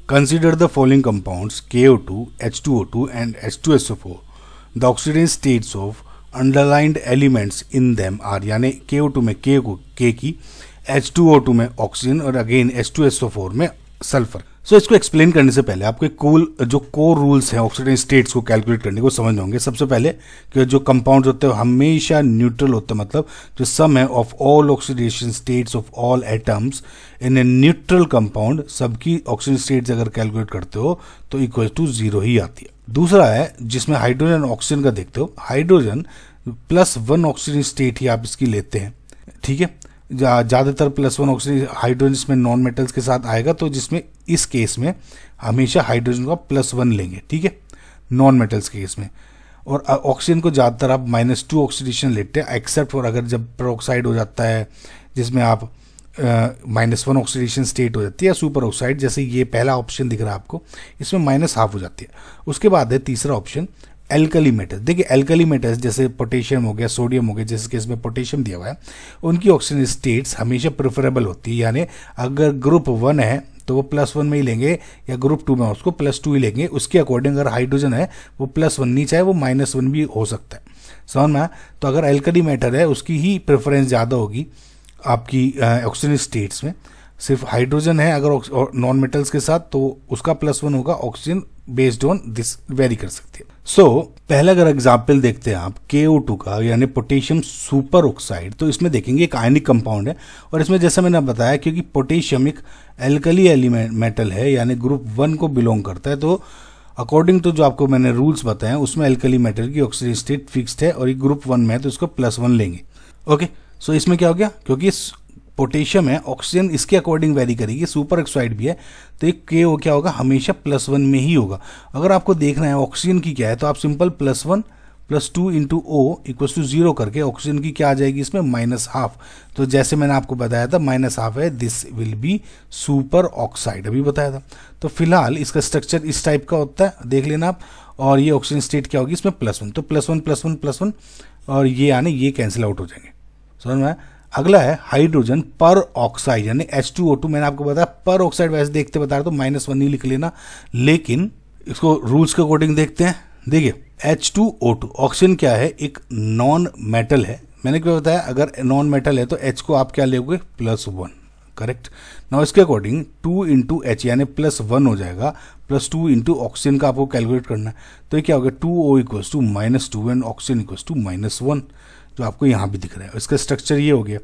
Consider the following compounds KO2, H2O2 and H2SO4. The oxidation states of underlined elements in them are, यानी KO2 में K की, H2O2 में oxygen और again H2SO4 में sulphur. सो इसको explain करने से पहले आपको जो कोर रूल्स हैं ऑक्सीडेशन स्टेट्स को कैलकुलेट करने को समझ होंगे। सबसे पहले कि जो कंपाउंड्स होते हैं हमेशा न्यूट्रल होते हैं, मतलब जो सम है of all oxidation states of all atoms in a neutral compound, सबकी ऑक्सीजन स्टेट्स अगर कैलकुलेट करते हो तो इक्वल टू 0 ही आती है। दूसरा है जिसमें हाइड्रोजन ऑक्सीजन का देखते हो, हाइड्रोजन +1 ऑक्सीजन स्टेट ही आप इसकी लेते हैं, ठीक है। ज़्यादातर +1 ऑक्सीजन हाइड्रोजन इसमें नॉन मेटल्स के साथ आएगा, तो जिसमें इस केस में हमेशा हाइड्रोजन का +1 लेंगे, ठीक है, नॉन मेटल्स के केस में। और ऑक्सीजन को ज़्यादातर आप -2 ऑक्सीडेशन लेते हैं, एक्सेप्ट फॉर अगर जब पेरोक्साइड हो जाता है जिसमें आप -1 ऑक्सीडेशन स्टेट हो जाती है, या सुपर ऑक्साइड, जैसे ये पहला ऑप्शन दिख रहा है आपको, इसमें -½ हो जाती है। उसके बाद है तीसरा ऑप्शन एल्कली मेटल्स। देखिए एल्कली मेटल्स जैसे पोटेशियम हो गया, सोडियम हो गया, जैसे केस में पोटेशियम दिया हुआ है, उनकी ऑक्सीजन स्टेट्स हमेशा प्रेफरेबल होती है, यानी अगर ग्रुप 1 है तो वो +1 में ही लेंगे, या ग्रुप 2 में उसको +2 ही लेंगे। उसके अकॉर्डिंग अगर हाइड्रोजन है वो +1 नहीं, चाहे वो -1 भी हो सकता है, समझ में। तो अगर एल्कली मेटल है उसकी ही प्रेफरेंस ज़्यादा होगी आपकी ऑक्सीजन स्टेट्स में। सिर्फ हाइड्रोजन है अगर नॉन मेटल्स के साथ तो उसका +1 होगा, oxygen based on this very कर सकती है। सो पहला अगर एग्जाम्पल देखते हैं आप KO2 का, यानी पोटेशियम सुपर ऑक्साइड, तो इसमें देखेंगे एक आयनिक कंपाउंड है, और इसमें जैसा मैंने बताया क्योंकि पोटेशियम एक एल्कली एलिमेंट मेटल है, यानी ग्रुप 1 को बिलोंग करता है, तो अकॉर्डिंग टू जो आपको मैंने रूल्स बताए हैं उसमें एल्कली मेटल की ऑक्सीजन स्टेट फिक्स्ड है, और ये ग्रुप 1 में है तो इसको +1 लेंगे। ओके, सो इसमें क्या हो गया, क्योंकि पोटेशियम है, ऑक्सीजन इसके अकॉर्डिंग वेरी करेगी, सुपर ऑक्साइड भी है, तो एक KO क्या होगा, हमेशा +1 में ही होगा। अगर आपको देखना है ऑक्सीजन की क्या है, तो आप सिंपल +1 + 2 × O = 0 करके ऑक्सीजन की क्या आ जाएगी इसमें -½ तो जैसे मैंने आपको बताया था -½ है, this will be super oxide, अभी बताया था। तो फिलहाल इसका स्ट्रक्चर इस टाइप का होता है, देख लेना आप। और ये ऑक्सीजन स्टेट क्या होगी इसमें +1, तो +1 +1 +1, और ये आने ये कैंसिल आउट हो जाएंगे, समझ में। अगला है हाइड्रोजन पर ऑक्साइड, यानी H2O2। मैंने आपको बताया पर ऑक्साइड वैसे देखते बता रहा तो -1 ही लिख लेना, लेकिन इसको रूल्स के अकॉर्डिंग देखते हैं। देखिए H2O2 ऑक्सीजन क्या है, एक नॉन मेटल है। मैंने क्या बताया, अगर नॉन मेटल है तो H को आप क्या लोगे, +1, करेक्ट। नाउ इसके अकॉर्डिंग 2 × H यानी +1 हो जाएगा, +2 × ऑक्सीजन का आपको कैलकुलेट करना है, तो ये क्या होगा, 2O = -2 एंड ऑक्सीजन = -1, जो आपको यहाँ भी दिख रहा है। इसका स्ट्रक्चर ये हो गया,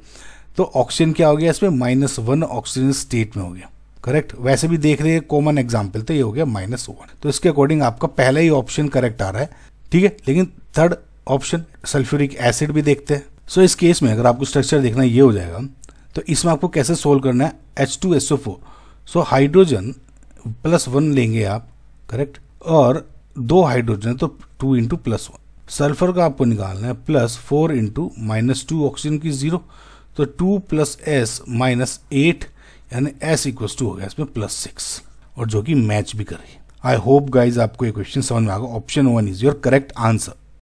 तो ऑक्सीजन क्या हो गया इसमें -1 ऑक्सीजन स्टेट में हो गया, करेक्ट। वैसे भी देख रहे हैं कॉमन एग्जांपल, तो ये हो गया -1, तो इसके अकॉर्डिंग आपका पहला ही ऑप्शन करेक्ट आ रहा है, ठीक है। लेकिन थर्ड ऑप्शन सल्फ्यूरिक एसिड भी देखते हैं। सो इस केस में अगर आपको स्ट्रक्चर देखना ये हो जाएगा, तो इसमें आपको कैसे सोल्व करना है, H2SO4। सो हाइड्रोजन +1 लेंगे आप, करेक्ट, और 2 हाइड्रोजन तो 2 × +1। सल्फर का आपको निकालना है +4 × -2 ऑक्सीजन की 0, तो 2 + S -8 यानी S = हो गया इसमें +6, और जो कि मैच भी कर रही है। आई होप गाइज आपको ये क्वेश्चन समझ में आ गया। Option 1 is your correct answer.